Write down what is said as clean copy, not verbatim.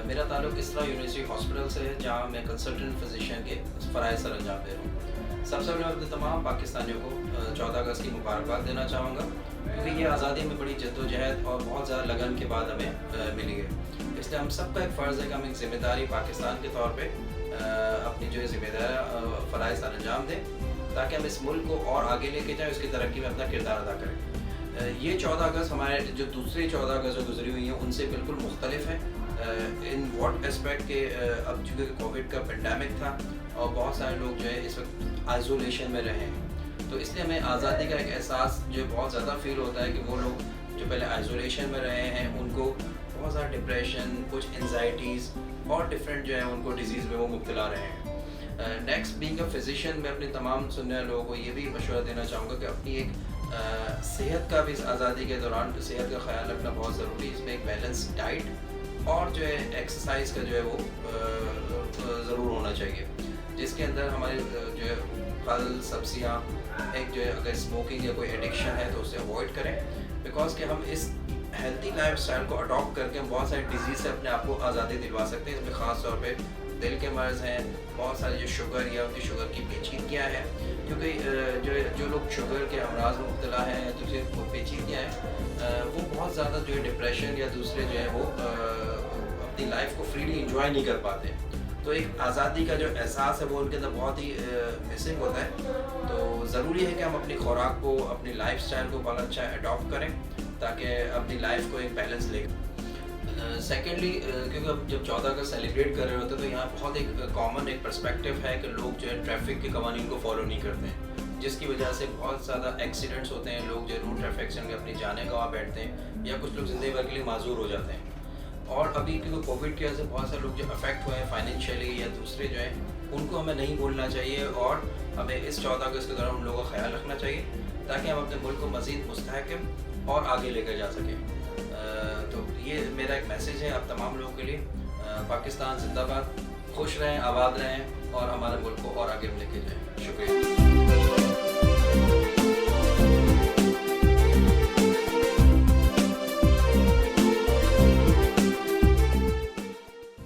मेरा ताल्लुक़ इसरा यूनिवर्सिटी हॉस्पिटल से है, जहाँ मैं कंसल्टेंट फिजिशियन के फ़राइज़ सर अंजाम दे रहा हूँ। सबसे पहले मैं अपने तमाम पाकिस्तानियों को 14 अगस्त की मुबारकबाद देना चाहूँगा, क्योंकि ये आज़ादी में बड़ी जद्दोजहद और बहुत ज़्यादा लगन के बाद हमें मिली है। इसलिए हम सबका एक फ़र्ज़ है कि हम एक ज़िम्मेदारी पाकिस्तान के तौर पे अपनी जो है ज़िम्मेदारी फ़राइज़ सर अंजाम दें, ताकि हम इस मुल्क को और आगे लेके जाएँ, उसकी तरक्की में अपना किरदार अदा करें। ये 14 अगस्त हमारे जो दूसरी 14 अगस्त जो गुजरी हुई हैं उनसे बिल्कुल मुख्तलिफ है। इन व्हाट एस्पेक्ट के अब चूँकि कोविड का पेंडेमिक था और बहुत सारे लोग जो है इस वक्त आइसोलेशन में रहे हैं, तो इसलिए हमें आज़ादी का एक एहसास जो बहुत ज़्यादा फील होता है कि वो लोग जो पहले आइसोलेशन में रहे हैं उनको बहुत ज़्यादा डिप्रेशन, कुछ एनजाइटीज़ और डिफरेंट जो है उनको डिजीज़ में वो मुब्तला रहे हैं। नेक्स्ट बीइंग अ फिजिशियन, मैं अपने तमाम सुनने वाले लोगों को ये भी मशवरा देना चाहूँगा कि अपनी एक सेहत का भी इस आज़ादी के दौरान सेहत का ख्याल रखना बहुत ज़रूरी है। इसमें एक बैलेंस डाइट और जो है एक्सरसाइज का जो है वो ज़रूर होना चाहिए, जिसके अंदर हमारे जो है फल सब्जियाँ, एक जो है अगर स्मोकिंग या कोई एडिक्शन है तो उसे अवॉइड करें, बिकॉज कि हम इस हेल्थी लाइफ स्टाइल को अडॉप्ट करके हम बहुत सारे डिजीज़ से अपने आप को आज़ादी दिलवा सकते हैं। इसमें ख़ास तौर पे दिल के मर्ज़ हैं, बहुत सारे जो शुगर या उनकी शुगर की पेचीदगियाँ हैं, क्योंकि जो लोग शुगर के अमराज में मुब्तला हैं या दूसरे पेचीदगियाँ हैं, वो बहुत ज़्यादा जो है डिप्रेशन या दूसरे जो है वो अपनी लाइफ को फ्रीली इंजॉय नहीं कर पाते। तो एक आज़ादी का जो एहसास है वो उनके अंदर बहुत ही मिसिंग होता है। तो ज़रूरी है कि हम अपनी खुराक को, अपनी लाइफ स्टाइल को बहुत अच्छा अडॉप्ट करें, ताकि अपनी लाइफ को एक बैलेंस ले। सेकेंडली, क्योंकि अब जब 14 अगस्त सेलिब्रेट कर रहे होते हैं तो यहाँ बहुत एक कॉमन एक पर्सपेक्टिव है कि लोग जो है ट्रैफिक के कवानीन को फॉलो नहीं करते हैं, जिसकी वजह से बहुत ज़्यादा एक्सीडेंट्स होते हैं। लोग जो रोड ट्रैफिक एक्सीडेंट में अपनी जानें गंवा बैठते हैं या कुछ लोग ज़िंदगी भर के लिए माजूर हो जाते हैं। और अभी क्योंकि कोविड की वजह से बहुत सारे लोग जो अफेक्ट हुए हैं फाइनेंशियली या दूसरे जो हैं, उनको हमें नहीं भूलना चाहिए और हमें इस 14 अगस्त के दौरान उन लोगों का ख्याल रखना चाहिए, ताकि हम अपने मुल्क को मज़ीद मुस्तहकम और आगे लेकर जा सकें। तो ये मेरा एक मैसेज है आप तमाम लोगों के लिए। पाकिस्तान जिंदाबाद, खुश रहें, आबाद रहें और हमारे मुल्क को और आगे लेके जाएं। शुक्रिया।